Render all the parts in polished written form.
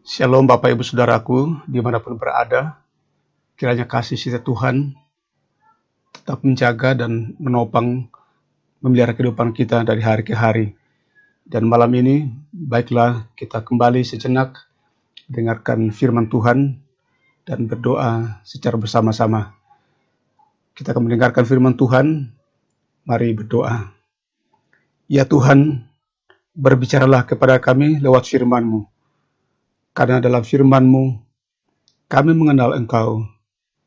Shalom Bapak Ibu Saudaraku, dimanapun berada, kiranya kasih setia Tuhan tetap menjaga dan menopang, memelihara kehidupan kita dari hari ke hari. Dan malam ini, baiklah kita kembali sejenak, dengarkan firman Tuhan, dan berdoa secara bersama-sama. Kita akan mendengarkan firman Tuhan, mari berdoa. Ya Tuhan, berbicaralah kepada kami lewat firman-Mu, karena dalam firman-Mu, kami mengenal Engkau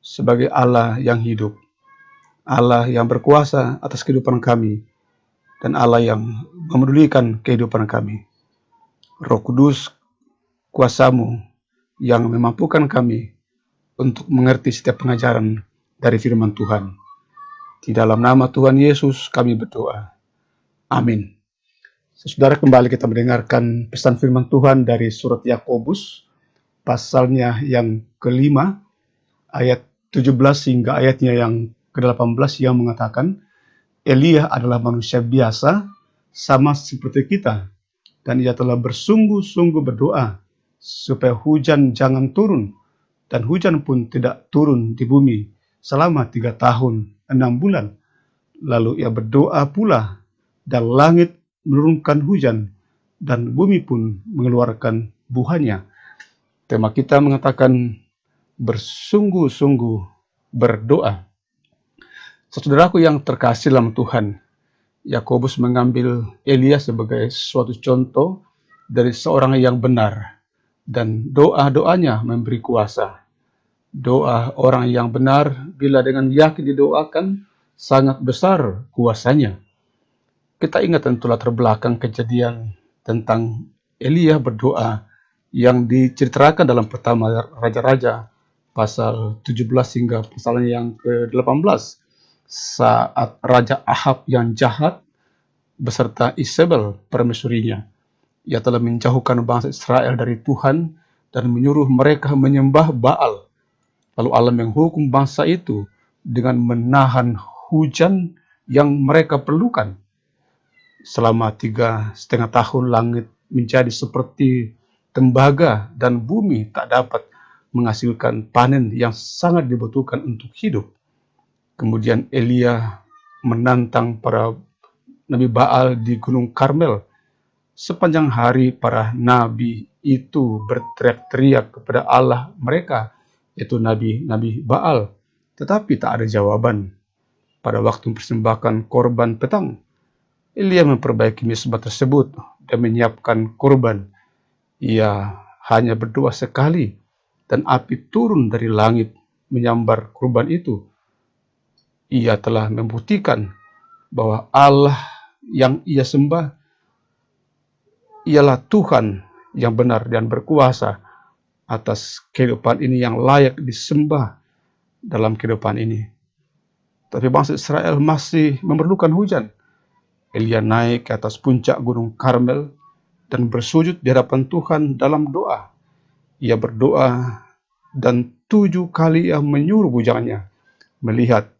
sebagai Allah yang hidup, Allah yang berkuasa atas kehidupan kami, dan Allah yang memedulikan kehidupan kami. Roh Kudus, kuasa-Mu yang memampukan kami untuk mengerti setiap pengajaran dari firman Tuhan. Di dalam nama Tuhan Yesus kami berdoa. Amin. Saudara, kembali kita mendengarkan pesan firman Tuhan dari surat Yakobus, pasalnya yang kelima, ayat 17 hingga ayatnya yang ke-18 yang mengatakan, Elia adalah manusia biasa, sama seperti kita, dan ia telah bersungguh-sungguh berdoa supaya hujan jangan turun, dan hujan pun tidak turun di bumi selama 3 tahun 6 bulan. Lalu ia berdoa pula, dan langit menurunkan hujan, dan bumi pun mengeluarkan buahnya. Tema kita mengatakan bersungguh-sungguh berdoa. Saudaraku yang terkasih dalam Tuhan, Yakobus mengambil Elia sebagai suatu contoh dari seorang yang benar, dan doa-doanya memberi kuasa. Doa orang yang benar bila dengan yakin didoakan sangat besar kuasanya. Kita ingat tentu latar belakang kejadian tentang Elia berdoa yang diceritakan dalam pertama Raja-Raja pasal 17 hingga pasal yang ke-18, saat Raja Ahab yang jahat beserta Isabel permaisurinya, ia telah menjauhkan bangsa Israel dari Tuhan dan menyuruh mereka menyembah Baal. Lalu Allah menghukum bangsa itu dengan menahan hujan yang mereka perlukan. Selama 3,5 tahun langit menjadi seperti tembaga dan bumi tak dapat menghasilkan panen yang sangat dibutuhkan untuk hidup. Kemudian Elia menantang para Nabi Baal di Gunung Karmel. Sepanjang hari para nabi itu berteriak-teriak kepada Allah mereka, yaitu nabi-nabi Baal, tetapi tak ada jawaban. Pada waktu mempersembahkan korban petang, Elia memperbaiki mezbah tersebut dan menyiapkan korban. Ia hanya berdoa sekali, dan api turun dari langit menyambar korban itu. Ia telah membuktikan bahwa Allah yang ia sembah ialah Tuhan yang benar dan berkuasa atas kehidupan ini yang layak disembah dalam kehidupan ini. Tapi bangsa Israel masih memerlukan hujan. Elia naik ke atas puncak Gunung Karmel dan bersujud di hadapan Tuhan dalam doa. Ia berdoa dan 7 kali ia menyuruh bujangannya melihat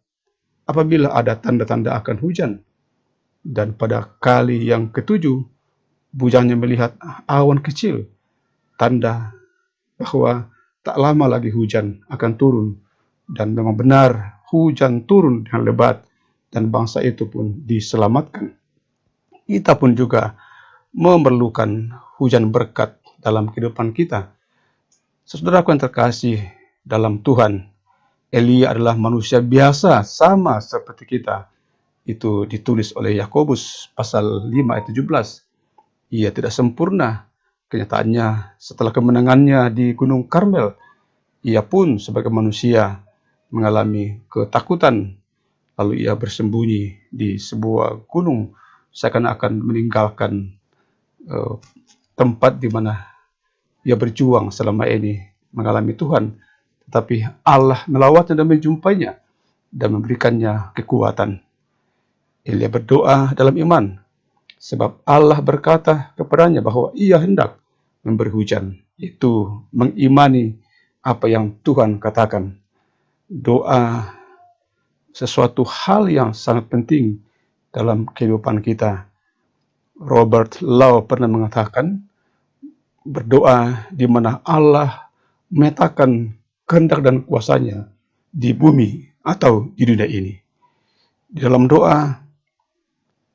apabila ada tanda-tanda akan hujan. Dan pada kali yang ke-7, bujangannya melihat awan kecil, tanda bahwa tak lama lagi hujan akan turun. Dan memang benar hujan turun dengan lebat dan bangsa itu pun diselamatkan. Kita pun juga memerlukan hujan berkat dalam kehidupan kita. Saudaraku yang terkasih dalam Tuhan, Elia adalah manusia biasa sama seperti kita. Itu ditulis oleh Yakobus pasal 5 ayat 17. Ia tidak sempurna. Kenyataannya setelah kemenangannya di Gunung Karmel, ia pun sebagai manusia mengalami ketakutan. Lalu ia bersembunyi di sebuah gunung, seakan-akan meninggalkan tempat di mana ia berjuang selama ini mengalami Tuhan. Tetapi Allah melawatnya dan menjumpainya dan memberikannya kekuatan. Elia berdoa dalam iman, sebab Allah berkata kepadanya bahwa ia hendak memberi hujan. Itu mengimani apa yang Tuhan katakan. Doa sesuatu hal yang sangat penting dalam kehidupan kita. Robert Law pernah mengatakan berdoa di mana Allah memetakan kehendak dan kuasanya di bumi atau di dunia ini. Di dalam doa,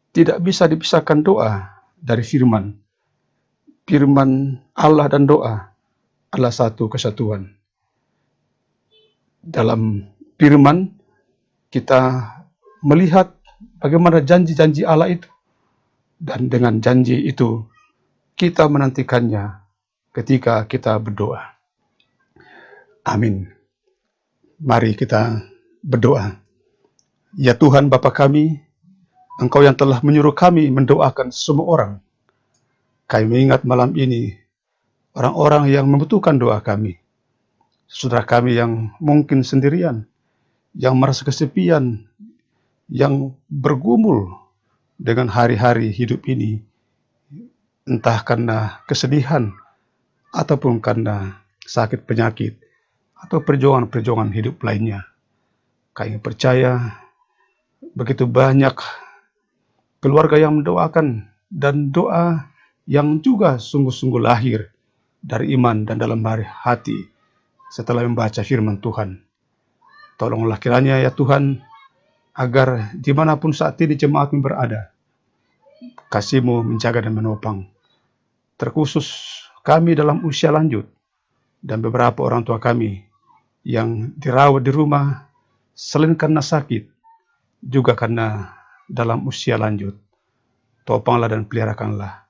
tidak bisa dipisahkan doa dari firman. Firman Allah dan doa adalah satu kesatuan. Dalam firman, kita melihat bagaimana janji-janji Allah itu. Dan dengan janji itu, kita menantikannya ketika kita berdoa. Amin. Mari kita berdoa. Ya Tuhan Bapa kami, Engkau yang telah menyuruh kami mendoakan semua orang. Kami mengingat malam ini orang-orang yang membutuhkan doa kami. Saudara kami yang mungkin sendirian, yang merasa kesepian, yang bergumul dengan hari-hari hidup ini, entah karena kesedihan, ataupun karena sakit penyakit, atau perjuangan-perjuangan hidup lainnya. Kami percaya begitu banyak keluarga yang mendoakan, dan doa yang juga sungguh-sungguh lahir dari iman dan dalam hati setelah membaca firman Tuhan. Tolonglah kiranya ya Tuhan, agar dimanapun saat ini jemaat-Mu berada, kasih-Mu menjaga dan menopang. Terkhusus kami dalam usia lanjut, dan beberapa orang tua kami yang dirawat di rumah selain karena sakit, juga karena dalam usia lanjut. Topanglah dan peliharakanlah.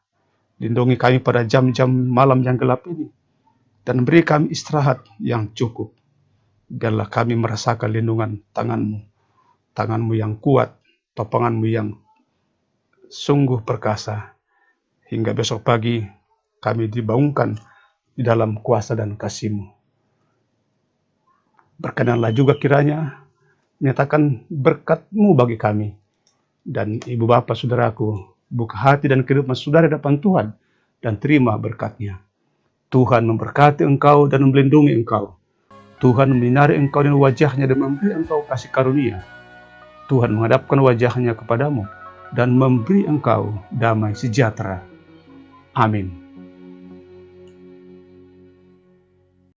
Lindungi kami pada jam-jam malam yang gelap ini, dan beri kami istirahat yang cukup. Biarlah kami merasakan lindungan tangan-Mu, tangan-Mu yang kuat, topangan-Mu yang sungguh perkasa, hingga besok pagi kami dibangunkan di dalam kuasa dan kasih-Mu. Berkenanlah juga kiranya menyatakan berkat-Mu bagi kami, dan ibu bapa saudaraku, buka hati dan kehidupan saudara di depan Tuhan, dan terima berkat-Nya. Tuhan memberkati engkau dan melindungi engkau. Tuhan menyinari engkau dengan wajah-Nya dan memberi engkau kasih karunia. Tuhan menghadapkan wajah-Nya kepadamu dan memberi engkau damai sejahtera. Amin.